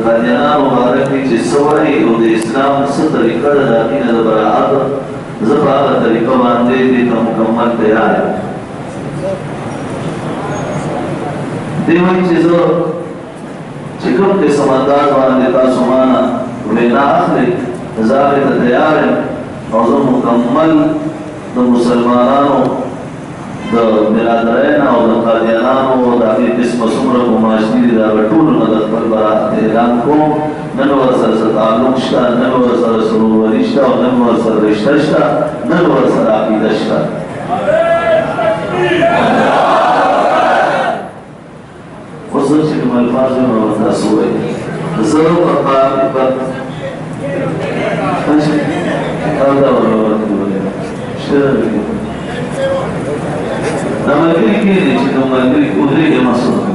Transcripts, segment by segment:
قادیانا مبارک دی چی سوائی او دی اسلام سی طریقہ دا داقین دا براعات زفا آغا طریقہ باندے دی تا مکمل تیار ہے دیوئی چیزو چکم کے سمندار باندے تا سمانا وینا آخری زاوی تا تیار ہے اور مکمل دا مسلمانانو دا برادرین او دا قادیانانو دا اپنی قسم سمر مماشنی دا بطول مدد پر برات اعلان کو ننور سر تعلق شتا ننور سر سروری شتا و ننور سر رشتہ شتا ننور سر عقیدہ شتا وصل شکم الفاظ میں مرتا سوئے ضرور اقام پر اولا ورورت بولے شرر نمگری کی دی چی نمگری ادری کے مصر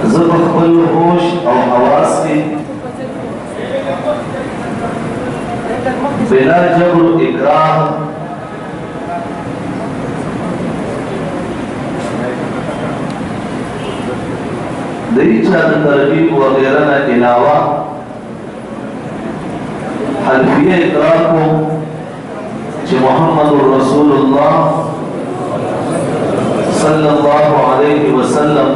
زبخ بل ہوش او حواس کی بلا جبر اکرام دی چاہت ترغیب وغیرہ نا علاوہ حلفیہ اقرار کو کہ محمد رسول اللہ صلی اللہ علیہ وسلم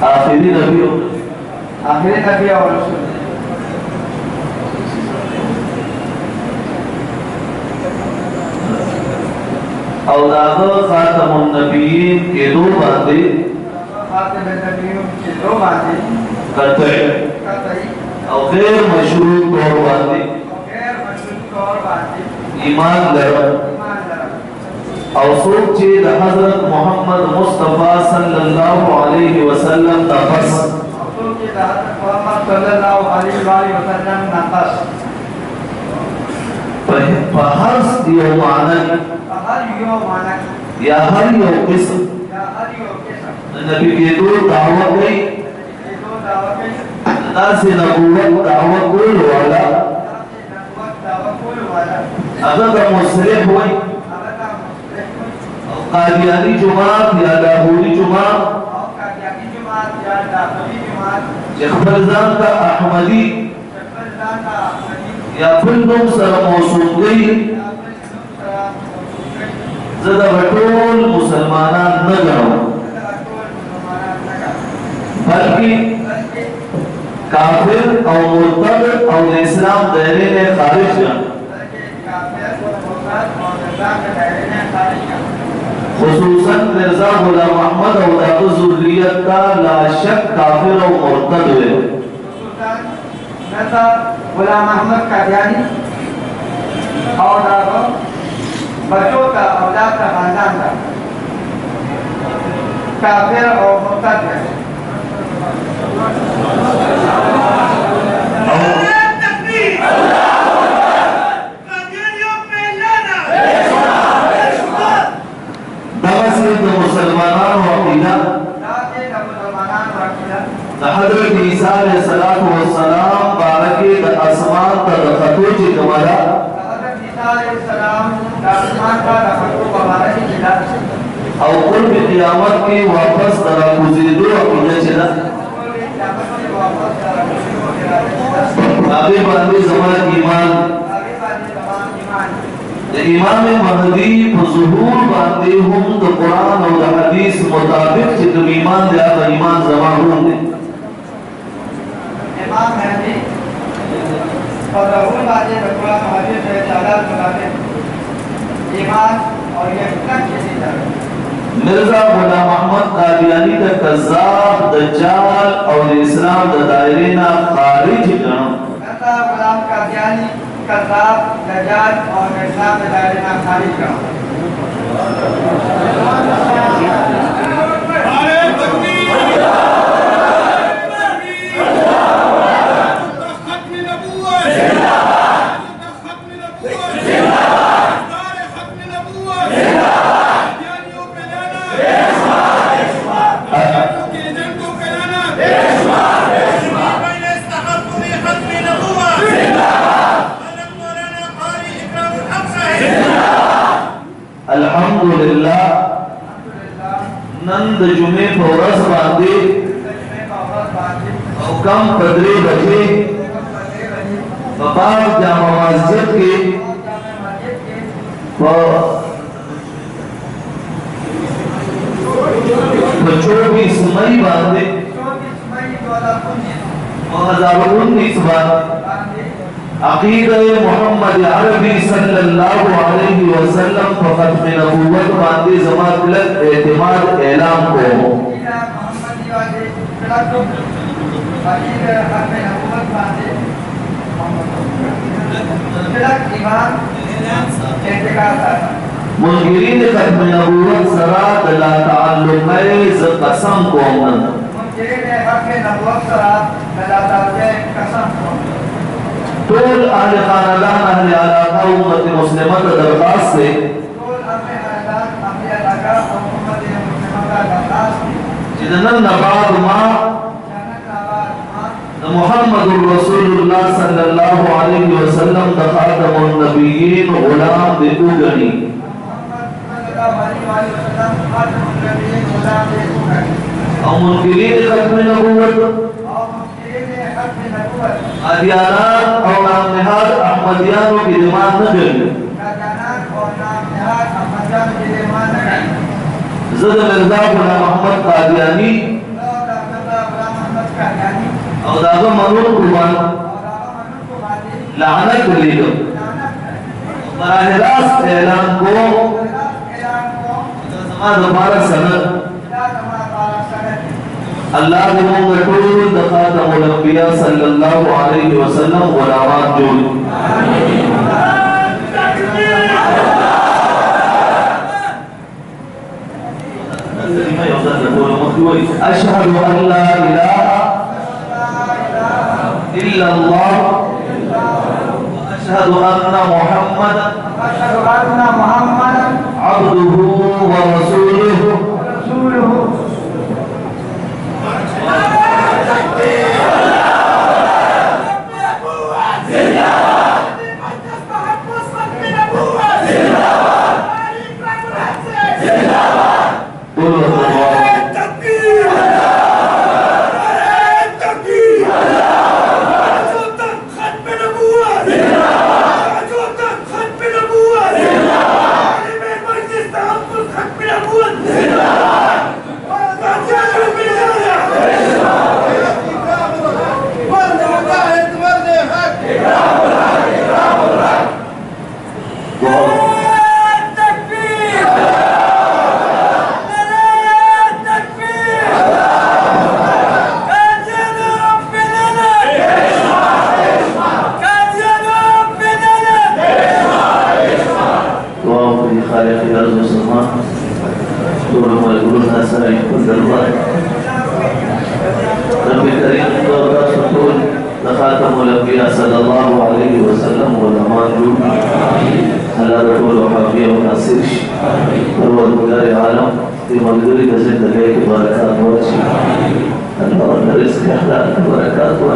آخری نبی اور رسول اولاد خاتم النبیین کے دو باتیں قطعی اور غیر مشروط طور باتیں ایمان لرم اور سوچے حضرت محمد مصطفیٰ صلی اللہ علیہ وسلم تفس فہرس دیو معنی یا ہر یو قسم نبی کے دو دعوت گئی ناس نبوت دعوت گول والا اگر مسرح ہوئی قادیانی جماعت یا لاہوری جماعت جخبرزان کا احمدی یا پھلنم سر موصول گئی زدہ بطول مسلمانان نہ جاؤ بلکہ کافر او مرتد او اسلام دائرے نے خارج جان خصوصاً مرزا غلام احمد او داغ ذریت کا لا شک کافر او مرتد ہوئے مرزا غلام احمد قادیانی اور داغ بچوں کا اولاد کا خاندان کا کافر اور مرتد ہے حضرت عیسیٰ علیہ السلام بارکی دا اسمان تا دخطو چی کمالا حضرت عیسیٰ علیہ السلام دا اسمان تا دخطو بارکی چلا او قرب قیامت کی واپس درہ گزیدو اپنی چلا آبی باندی زمان ایمان امام مہدی ظہور باندی ہم دا قرآن و دا حدیث مطابق چی کم ایمان دیا دا ایمان زمان ہوں دے امام مہدی اور ظہور باندی دا قرآن و حدیث تعداد مطابق ایمان اور یہ حکم کسی طرح مرزا غلام احمد قادیانی دا قذاب دجال اور اسلام دا دائرینا خارج کرن مرزا غلام قادیانی قذاب دجال اور اسلام دا دائرینا خارج کرن कम 15 बजे बाब जामा मस्जिद के 24 मई बांधे 2019 बाद अकीदा मोहम्मद अरबी सल्लल्लाहु अलैहि वसल्लम फ़क़त में नबूवत बांधे जमात एतमाद ऐलान को मुनकिरीन खत्म नबूवत सरा दला ताल्लुक़ ज़ कसम को तोल अहले खानदान अहले इलाका उम्मत मुस्लिमा का दरखास्त से जितना नबाद माँ मुहम्मदुर रसूलुल्लाह सल्लल्लाहु अलैहि वसल्लम खातमुन नबिय्यीन गुलाम देगुगनी और मुनकिरीन खत्म नबूवत अदियानात और नामनहाद अहमदियानों की दिमाग न गई ज़द मिर्ज़ा गुलाम अहमद कादियानी और दागा मनूर कुर्बान लानत लीगो बराह रास्त ऐलान को दोबारा सनद अल्लाह ने मुंगटूर दखातमुल अंबिया सल्लल्लाहु अलैहि वसल्लम गुलामात जोड़ अशहदु अन ला इलाहा इल्लल्लाह अशहदु अन्ना मुहम्मदन अब्दुहु व रसूलुहु सल्लल्लाहु अलैहि वसल्लम आलम की मजदूरी का जिंदगी की बरकत हो अल्लाह रिज़्क़ हलाल की बरकत हो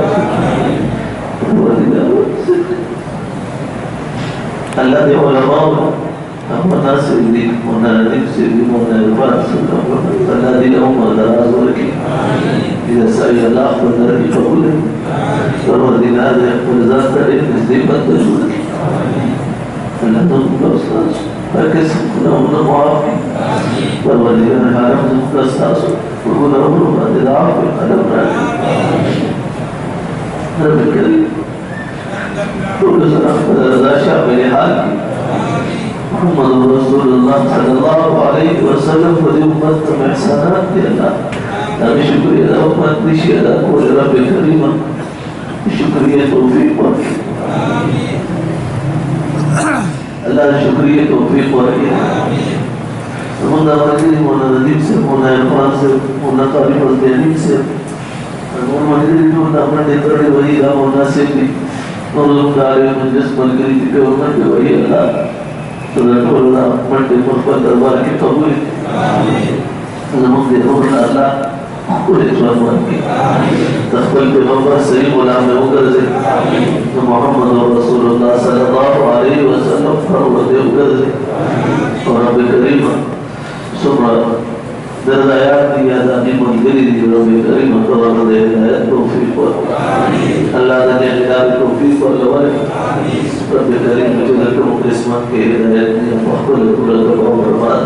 अल्लाह दे उलमा अपना सिद्दी मुनादिक सिद्दी मुनादिक अल्लाह दे उम्र दराज रखी इधर सही अल्लाह को दरकी कबूल परवरदिगार ने अपने ज़ात का एक नज़दीकत दशूर की अल्लाह तुमको उस्ताद हर किसी गुनाह मुना माफ़ी परवरदिगार ने हारम तुमको उस्ताद गुनाह मुना माफ़ी पे कदम रखी रब करीम तो सलाम रज़ा शाह मेरे हाल की मोहम्मद रसूलुल्लाह सल्लल्लाहु अलैहि वसल्लम को उम्मत में एहसानात के अल्लाह हमें शुक्रिया अदा उम्मत निशी अदा को रब करीम शुक्रिया तौफीक पर अल्लाह शुक्रिया तौफीक पर मुन्ना मजीद मुन्ना नदीम से मुन्ना इरफान से मुन्ना तारीफ अल-दीनी से मुन्ना मजीद मुन्ना अपना नेतृत्व वही का मुन्ना से भी मुन्ना कार्य मजलिस मलकरी के उन्ना के वही अल्लाह तो रखोला मर्दे मुर्फत दरबार की कबूल नमक दे अल्लाह पूरे स्वागत की तस्बीह पे बाबा सही गुलाम में होकर से तो मोहम्मद रसूलुल्लाह सल्लल्लाहु अलैहि वसल्लम फरमाते होकर से और रब करीम सुबह दरदायात दिया दानी मुनकरी दी रब करीम तवक्कुल दे हिदायत तौफीक पर अल्लाह ने हिदायत तौफीक पर लवाए रब करीम मुझे तो किस्मत के हिदायत दी मखबूल पूरा करो बर्बाद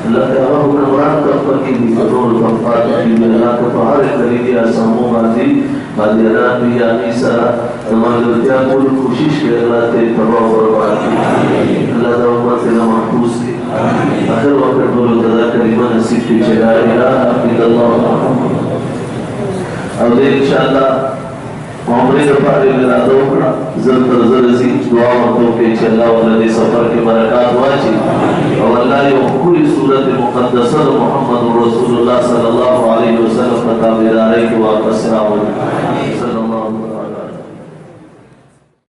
अल्लाह ताला हुक्मरान का फकी दी रोल फकात की अल्लाह का बाहर करी आसामों बाजी बादियाना भी आमीसा तमाम क्या कुल कोशिश के अल्लाह ते तबाह बर्बाद अल्लाह ताला उम्मत से महफूज की आखिर वक्त बोलो तदा करीमा नसीब की चला इलाहा इल्लल्लाह अब इंशाअल्लाह मोहम्मद सफारी में रातों पड़ा ज़रूर ज़रूर सी दुआ मतो के चला वाला दे सफर के बरकत वाजी और अल्लाह ये पूरी सूरत मुक़द्दसा मोहम्मद रसूलुल्लाह सल्लल्लाहु अलैहि वसल्लम का ताबेदार है कि वापस सलाम